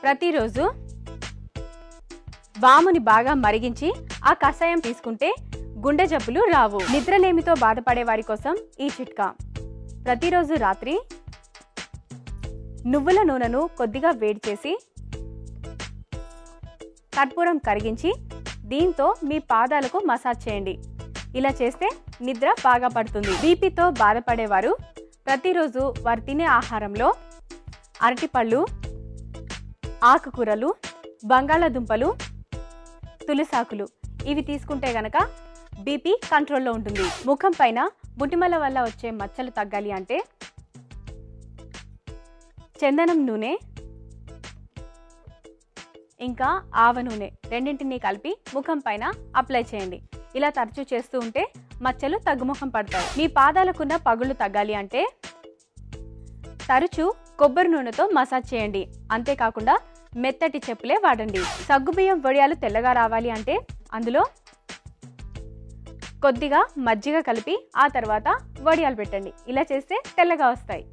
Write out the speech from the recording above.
ప్రతిరోజు వాముని బాగా మరిగించి ఆ కషాయం తీసుకుంటే గుండె జబ్బులు రావు. నిద్రలేమితో బాధపడే వారి కోసం ఈ చిట్కా. ప్రతిరోజు రాత్రి నువ్వుల నూనెను కొద్దిగా వేడి చేసి కర్పూరం కరిగించి దీంతో మీ పాదాలకు మసాజ్ చేయండి. ఇలా చేస్తే నిద్ర బాగా పడుతుంది. బీపీతో బాధపడేవారు ప్రతిరోజు వారు తినే ఆహారంలో అరటిపళ్ళు, ఆకుకూరలు, బంగాళాదుంపలు, తులసాకులు ఇవి తీసుకుంటే గనక బీపీ కంట్రోల్లో ఉంటుంది. ముఖం పైన బుటిమల వల్ల వచ్చే మచ్చలు తగ్గాలి అంటే చందనం నూనె ఇంకా ఆవ నూనె రెండింటినీ కలిపి ముఖం పైన అప్లై చేయండి. ఇలా తరచూ చేస్తూ ఉంటే మచ్చలు తగ్గుముఖం పడతాయి. మీ పాదాలకున్న పగుళ్ళు తగ్గాలి అంటే తరచూ కొబ్బరి నూనెతో మసాజ్ చేయండి. అంతేకాకుండా మెత్తటి చెప్పులే వాడండి. సగ్గుబియ్యం వడియాలు తెల్లగా రావాలి అంటే అందులో కొద్దిగా మజ్జిగ కలిపి ఆ తర్వాత వడియాలు పెట్టండి. ఇలా చేస్తే తెల్లగా వస్తాయి.